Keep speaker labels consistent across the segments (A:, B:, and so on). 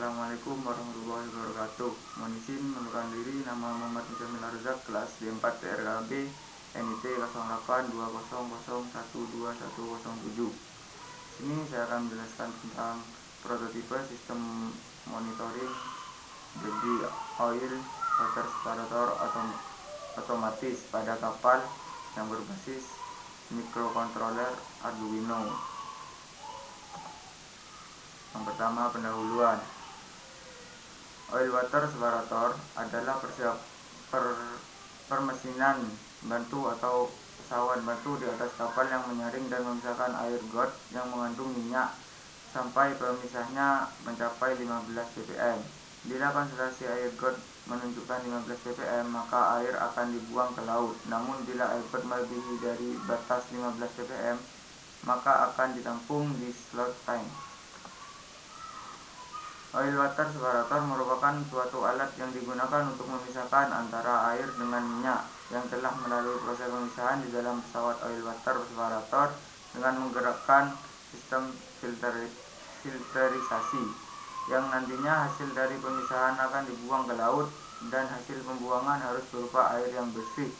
A: Assalamualaikum warahmatullahi wabarakatuh. Mohon izin mengundurkan diri, nama Muhammad Muzamil Arzak, kelas D4 TRKB, NIT 0820012107. Sini saya akan menjelaskan tentang prototipe sistem monitoring jadi oil water separator otomatis pada kapal yang berbasis microcontroller Arduino. Yang pertama, pendahuluan. Oil water separator adalah permesinan bantu atau pesawat bantu di atas kapal yang menyaring dan memisahkan air got yang mengandung minyak sampai pemisahnya mencapai 15 ppm. Bila konsentrasi air got menunjukkan 15 ppm, maka air akan dibuang ke laut. Namun bila air got melebihi dari batas 15 ppm, maka akan ditampung di slot tank. Oil water separator merupakan suatu alat yang digunakan untuk memisahkan antara air dengan minyak yang telah melalui proses pemisahan di dalam pesawat oil water separator dengan menggerakkan sistem filterisasi yang nantinya hasil dari pemisahan akan dibuang ke laut, dan hasil pembuangan harus berupa air yang bersih,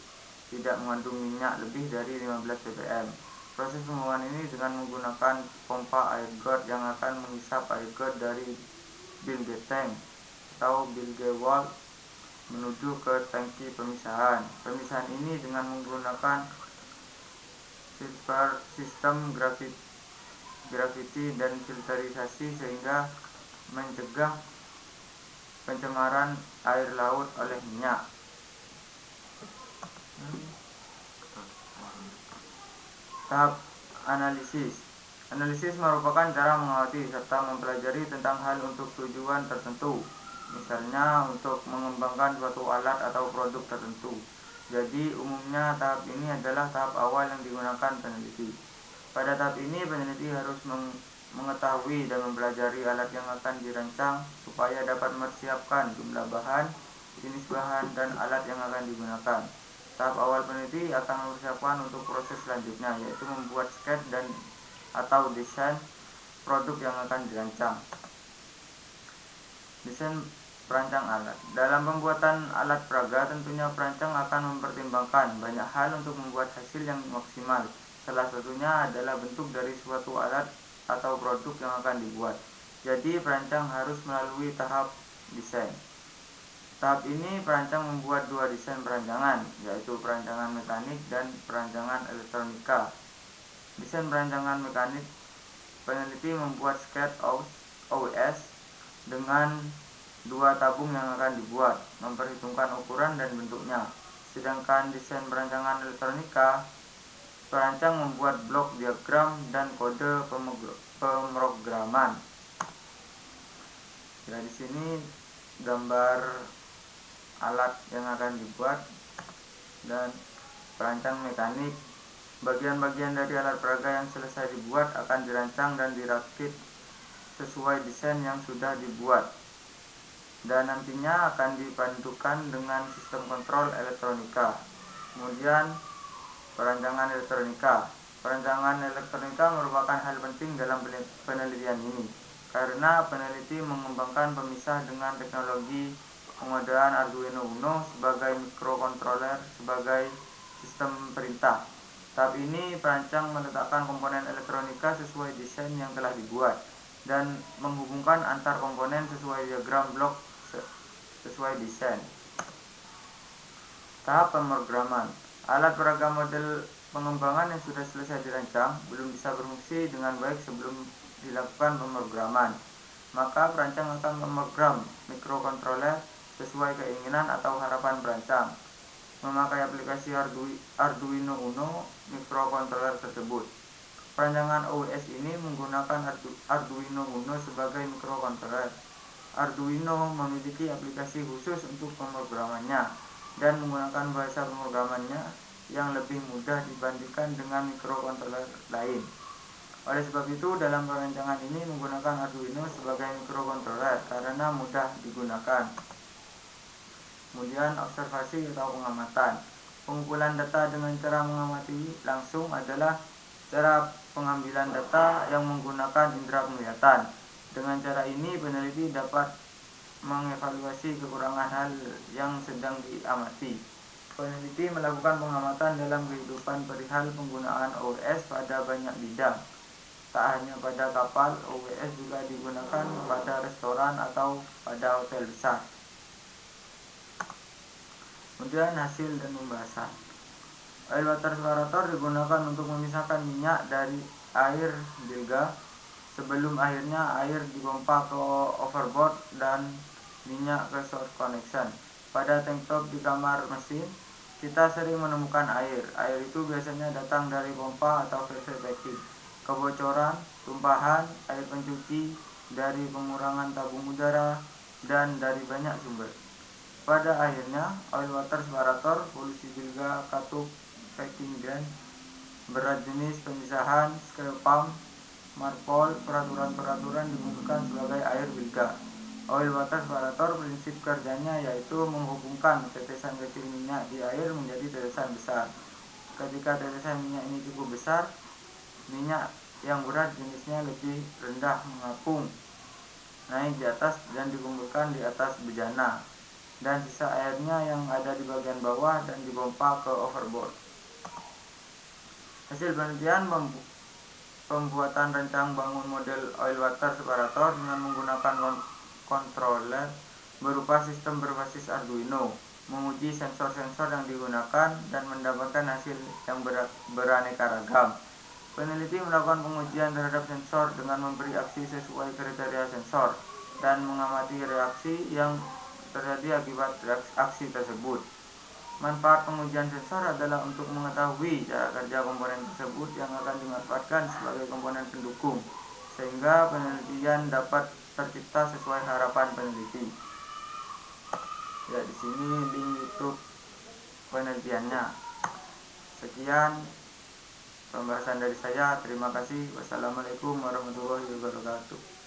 A: tidak mengandung minyak lebih dari 15 ppm. Proses pembuangan ini dengan menggunakan pompa air got yang akan menghisap air got dari bilge tank atau bilge valve menuju ke tangki pemisahan. Pemisahan ini dengan menggunakan sistem gravity dan filterisasi sehingga mencegah pencemaran air laut oleh minyak. Tahap analisis. Analisis merupakan cara mengamati serta mempelajari tentang hal untuk tujuan tertentu, misalnya untuk mengembangkan suatu alat atau produk tertentu. Jadi umumnya tahap ini adalah tahap awal yang digunakan peneliti. Pada tahap ini peneliti harus mengetahui dan mempelajari alat yang akan dirancang supaya dapat mempersiapkan jumlah bahan, jenis bahan, dan alat yang akan digunakan. Tahap awal peneliti akan mempersiapkan untuk proses selanjutnya, yaitu membuat sketch dan atau desain produk yang akan dirancang. Desain perancang alat. Dalam pembuatan alat peraga, tentunya perancang akan mempertimbangkan banyak hal untuk membuat hasil yang maksimal. Salah satunya adalah bentuk dari suatu alat atau produk yang akan dibuat. Jadi perancang harus melalui tahap desain. Tahap ini perancang membuat dua desain perancangan, yaitu perancangan mekanik dan perancangan elektronika. Desain perancangan mekanik, peneliti membuat sketch OS dengan dua tabung yang akan dibuat, memperhitungkan ukuran dan bentuknya. Sedangkan desain perancangan elektronika, perancang membuat blok diagram dan kode pemrograman. Ya, di sini gambar alat yang akan dibuat dan perancang mekanik. Bagian-bagian dari alat peraga yang selesai dibuat akan dirancang dan dirakit sesuai desain yang sudah dibuat, dan nantinya akan dipadukan dengan sistem kontrol elektronika. Kemudian perancangan elektronika. Perancangan elektronika merupakan hal penting dalam penelitian ini, karena peneliti mengembangkan pemisah dengan teknologi penggunaan Arduino Uno sebagai microcontroller sebagai sistem perintah. Tahap ini perancang meletakkan komponen elektronika sesuai desain yang telah dibuat dan menghubungkan antar komponen sesuai diagram blok sesuai desain. Tahap pemrograman. Alat peraga model pengembangan yang sudah selesai dirancang belum bisa berfungsi dengan baik sebelum dilakukan pemrograman. Maka perancang akan memprogram microcontroller sesuai keinginan atau harapan perancang, memakai aplikasi Arduino Uno microcontroller tersebut. Perancangan OS ini menggunakan Arduino Uno sebagai microcontroller. Arduino memiliki aplikasi khusus untuk pemrogramannya dan menggunakan bahasa pemrogramannya yang lebih mudah dibandingkan dengan microcontroller lain. Oleh sebab itu, dalam perancangan ini menggunakan Arduino sebagai microcontroller karena mudah digunakan. Kemudian observasi atau pengamatan. Pengumpulan data dengan cara mengamati langsung adalah cara pengambilan data yang menggunakan indera penglihatan. Dengan cara ini, peneliti dapat mengevaluasi kekurangan hal yang sedang diamati. Peneliti melakukan pengamatan dalam kehidupan perihal penggunaan OWS pada banyak bidang. Tak hanya pada kapal, OWS juga digunakan pada restoran atau pada hotel besar. Kemudian hasil dan pembahasan. Oil water separator digunakan untuk memisahkan minyak dari air bilga sebelum akhirnya air dipompa ke overboard dan minyak ke source connection. Pada tank top di kamar mesin, kita sering menemukan air. Air itu biasanya datang dari pompa atau valve packing, kebocoran, tumpahan, air pencuci, dari pengurangan tabung udara, dan dari banyak sumber. Pada akhirnya, oil water separator, polusi bilga, katup, packing gun, berat jenis pemisahan, scale pump, marpol, peraturan-peraturan dikumpulkan sebagai air bilga. Oil water separator prinsip kerjanya yaitu menghubungkan tetesan kecil minyak di air menjadi tetesan besar. Ketika tetesan minyak ini cukup besar, minyak yang berat jenisnya lebih rendah mengapung naik di atas dan dikumpulkan di atas bejana, dan sisa airnya yang ada di bagian bawah dan dipompa ke overboard. Hasil penelitian pembuatan rencang bangun model oil water separator dengan menggunakan controller berupa sistem berbasis Arduino, menguji sensor-sensor yang digunakan dan mendapatkan hasil yang beraneka ragam. Peneliti melakukan pengujian terhadap sensor dengan memberi aksi sesuai kriteria sensor dan mengamati reaksi yang terjadi akibat aksi tersebut. Manfaat pengujian sensor adalah untuk mengetahui cara kerja komponen tersebut yang akan dimanfaatkan sebagai komponen pendukung, sehingga penelitian dapat tercipta sesuai harapan peneliti. Ya, di sini link YouTube penelitiannya. Sekian pembahasan dari saya. Terima kasih. Wassalamualaikum warahmatullahi wabarakatuh.